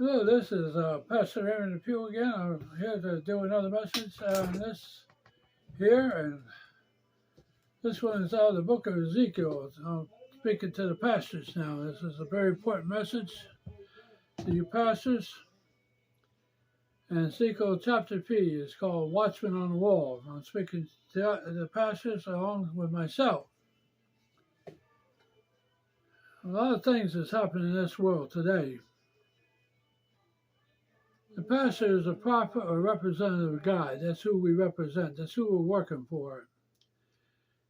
Hello, this is Pastor Aaron Pugh again. I'm here to do another message on this here, and this one is out of the book of Ezekiel. I'm speaking to the pastors now. This is a very important message to you pastors. And Ezekiel chapter 3 is called Watchman on the Wall. I'm speaking to the pastors along with myself. A lot of things is happening in this world today. The pastor is a prophet or representative of God. That's who we represent. That's who we're working for.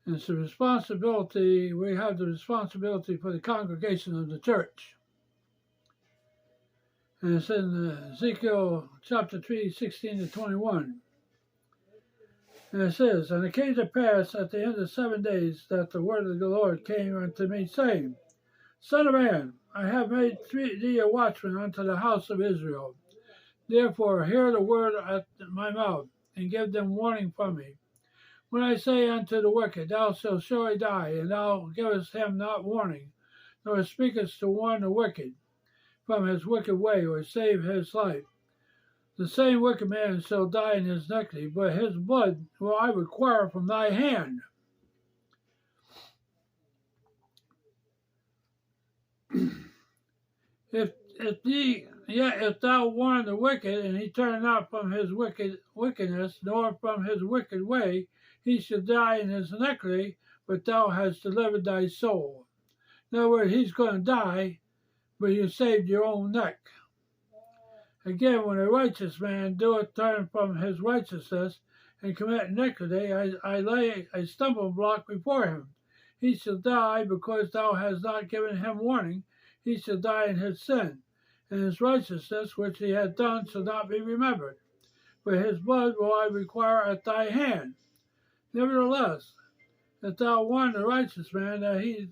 And it's the responsibility, we have the responsibility for the congregation of the church. And it's in Ezekiel chapter 3, 16 to 21. And it says, And it came to pass at the end of 7 days that the word of the Lord came unto me, saying, Son of man, I have made thee a watchman unto the house of Israel. Therefore hear the word at my mouth, and give them warning from me. When I say unto the wicked, Thou shalt surely die, and thou givest him not warning, nor speakest to warn the wicked from his wicked way, or save his life, the same wicked man shall die in his iniquity, but his blood will I require from thy hand. If thou warn the wicked, and he turn not from his wickedness, nor from his wicked way, he shall die in his iniquity, but thou hast delivered thy soul. In other words, he's going to die, but you saved your own neck. Again, when a righteous man doeth turn from his righteousness, and commit iniquity, I lay a stumbling block before him. He shall die, because thou hast not given him warning. He shall die in his sin, and his righteousness which he hath done shall not be remembered. But his blood will I require at thy hand. Nevertheless, if thou warn the righteous man that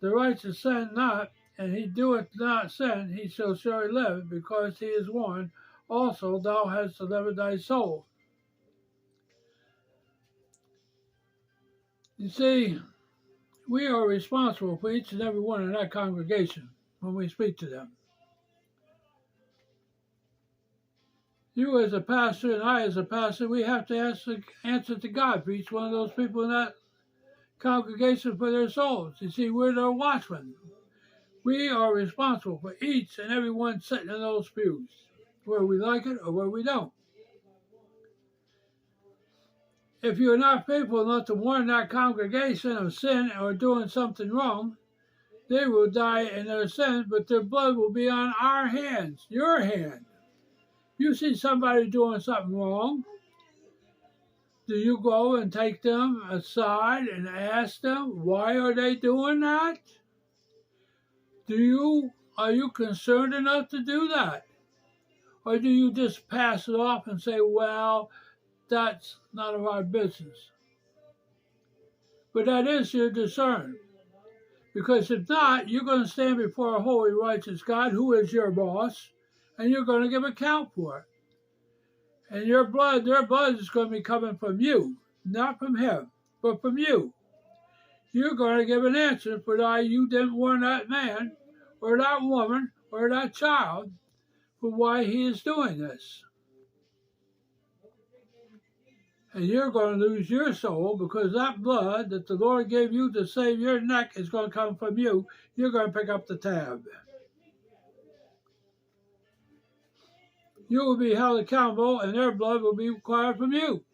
the righteous sin not, and he doeth not sin, he shall surely live, because he is warned. Also thou hast delivered thy soul. You see, we are responsible for each and every one in that congregation when we speak to them. You as a pastor and I as a pastor, we have to answer to God for each one of those people in that congregation for their souls. You see, we're their watchmen. We are responsible for each and every one sitting in those pews, whether we like it or whether we don't. If you're not faithful enough to warn that congregation of sin or doing something wrong, they will die in their sins, but their blood will be on our hands, your hand. You see somebody doing something wrong, do you go and take them aside and ask them, why are they doing that? Are you concerned enough to do that? Or do you just pass it off and say, well, that's none of our business? But that is your discern. Because if not, you're going to stand before a holy, righteous God who is your boss, and you're going to give account for it. And their blood is going to be coming from you, not from him, but from you. You're going to give an answer for why you didn't warn that man, or that woman, or that child, for why he is doing this. And you're going to lose your soul, because that blood that the Lord gave you to save your neck is going to come from you. You're going to pick up the tab. You will be held accountable, and their blood will be required from you.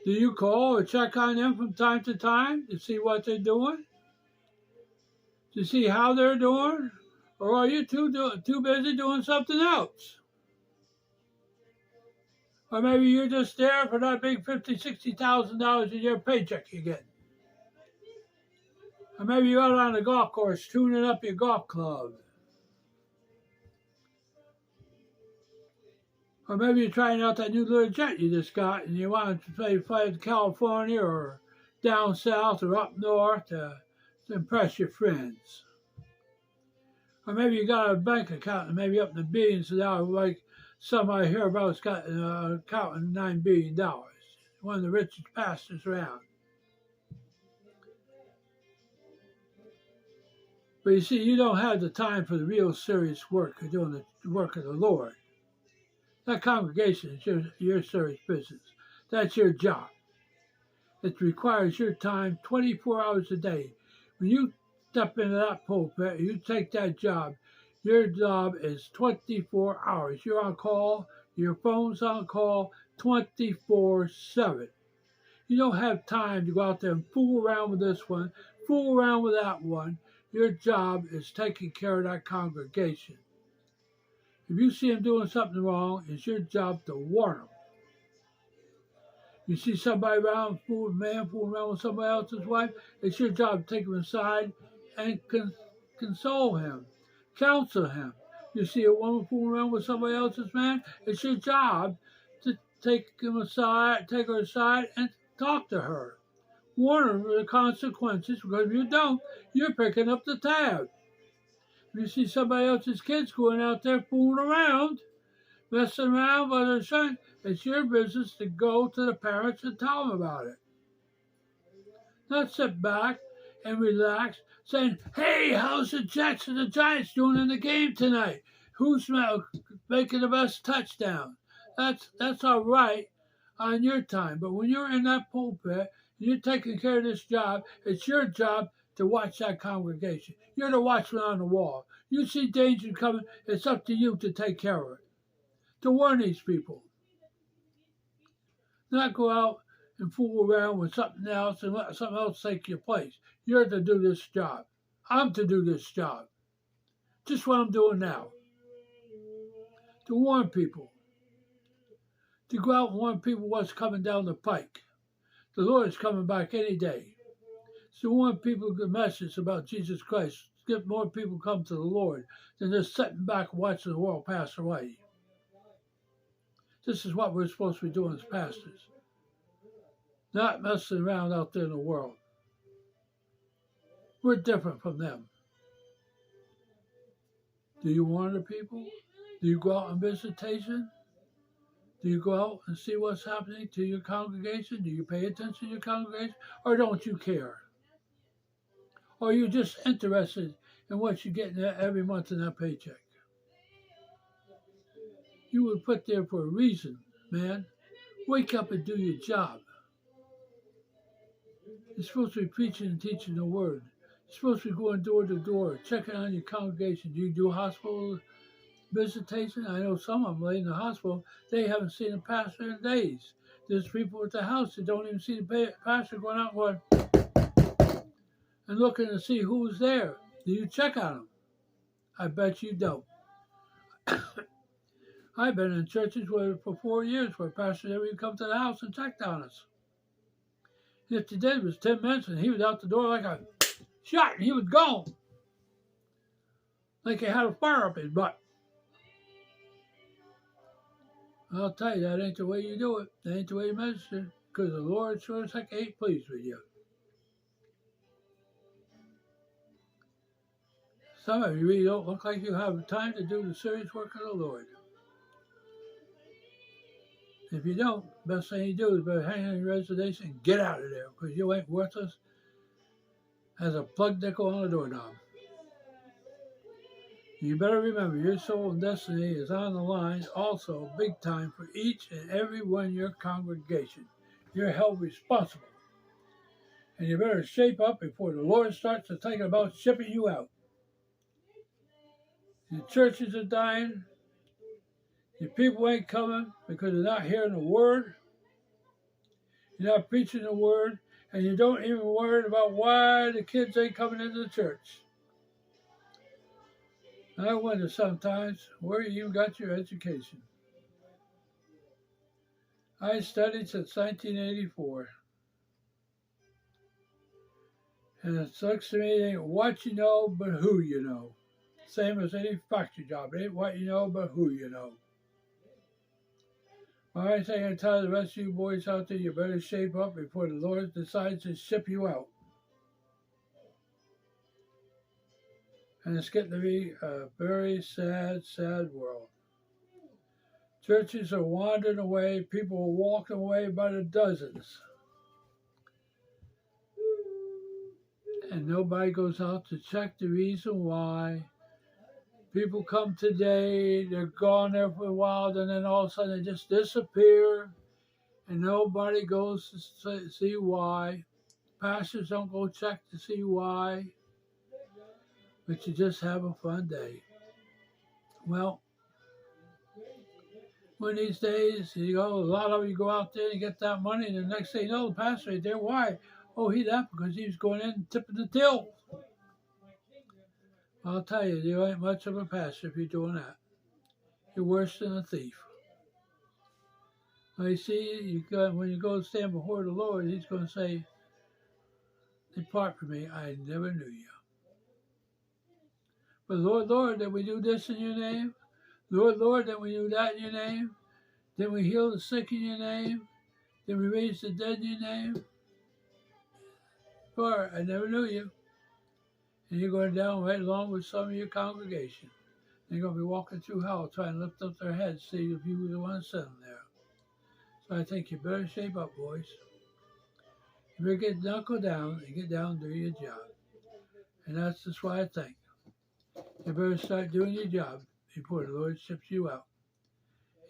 Do you call or check on them from time to time to see what they're doing? To see how they're doing? Or are you too busy doing something else? Or maybe you're just there for that big $50,000, $60,000 a year paycheck you get. Or maybe you're out on the golf course tuning up your golf club. Or maybe you're trying out that new little jet you just got, and you want to fly to California or down south or up north to impress your friends. Or maybe you got a bank account and maybe up in the billions of dollars, like somebody here about's got an account of $9 billion. One of the richest pastors around. But you see, you don't have the time for the real serious work of doing the work of the Lord. That congregation is your serious business. That's your job. It requires your time 24 hours a day. When you step into that pulpit, you take that job, your job is 24 hours. You're on call, your phone's on call 24/7. You don't have time to go out there and fool around with this one, fool around with that one. Your job is taking care of that congregation. If you see them doing something wrong, it's your job to warn them. You see somebody around, fooling around with somebody else's wife, it's your job to take him aside and console him, counsel him. You see a woman fooling around with somebody else's man, it's your job to take her aside and talk to her. Warn her of the consequences, because if you don't, you're picking up the tab. If you see somebody else's kids going out there fooling around, messing around with their son, it's your business to go to the parents and tell them about it. Not sit back and relax, saying, "Hey, how's the Jets and the Giants doing in the game tonight? Who's making the best touchdown?" That's all right on your time, but when you're in that pulpit and you're taking care of this job, it's your job to watch that congregation. You're the watchman on the wall. You see danger coming, it's up to you to take care of it, to warn these people. Not go out and fool around with something else and let something else take your place. You're to do this job. I'm to do this job. Just what I'm doing now. To warn people. To go out and warn people what's coming down the pike. The Lord is coming back any day. So warn people the message about Jesus Christ. Get more people come to the Lord than just sitting back and watching the world pass away. This is what we're supposed to be doing as pastors. Not messing around out there in the world. We're different from them. Do you warn the people? Do you go out on visitation? Do you go out and see what's happening to your congregation? Do you pay attention to your congregation? Or don't you care? Or are you just interested in what you get every month in that paycheck? You were put there for a reason, man. Wake up and do your job. You're supposed to be preaching and teaching the word. You're supposed to be going door to door, checking on your congregation. Do you do hospital visitation? I know some of them lay in the hospital. They haven't seen a pastor in days. There's people at the house that don't even see the pastor going out and looking to see who's there. Do you check on them? I bet you don't. I've been in churches where for 4 years where pastors never even come to the house and checked on us. And if they did, it was 10 minutes and he was out the door like a shot and he was gone. Like he had a fire up his butt. I'll tell you, that ain't the way you do it. That ain't the way you minister. Because the Lord sure as heck ain't pleased with you. Some of you really don't look like you have time to do the serious work of the Lord. If you don't, the best thing you do is better hang on your resignation and get out of there, because you ain't worthless as a plug nickel on a doorknob. You better remember, your soul and destiny is on the line also big time for each and every one in your congregation. You're held responsible. And you better shape up before the Lord starts to think about shipping you out. Your churches are dying. Your people ain't coming because they're not hearing the word. You're not preaching the word. And you don't even worry about why the kids ain't coming into the church. I wonder sometimes where you got your education. I studied since 1984. And it sucks to me, it ain't what you know, but who you know. Same as any factory job. It ain't what you know, but who you know. All right, thing I tell the rest of you boys out there, you better shape up before the Lord decides to ship you out. And it's getting to be a very sad, sad world. Churches are wandering away. People are walking away by the dozens. and nobody goes out to check the reason why. People come today, they're gone there for a while, and then all of a sudden they just disappear, and nobody goes to see why. Pastors don't go check to see why, but you just have a fun day. Well, one of these days, a lot of you go out there and get that money, and the next thing you know, the pastor ain't there. Why? Oh, he left because he was going in and tipping the till. I'll tell you, you ain't much of a pastor if you're doing that. You're worse than a thief. Well, you see, when you go stand before the Lord, he's going to say, depart from me, I never knew you. But Lord, Lord, did we do this in your name? Lord, Lord, did we do that in your name? Did we heal the sick in your name? Did we raise the dead in your name? Lord, I never knew you. And you're going down right along with some of your congregation. They're going to be walking through hell trying to lift up their heads, see if you were the one sent them there. So I think you better shape up, boys. You better knuckle down and get down and do your job. And that's just what I think. You better start doing your job before the Lord ships you out.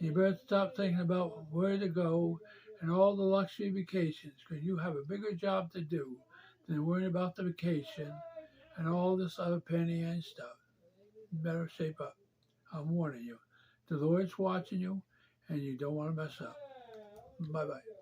And you better stop thinking about where to go and all the luxury vacations, because you have a bigger job to do than worrying about the vacation and all this other penny and stuff. You better shape up. I'm warning you. The Lord's watching you, and you don't want to mess up. Bye-bye.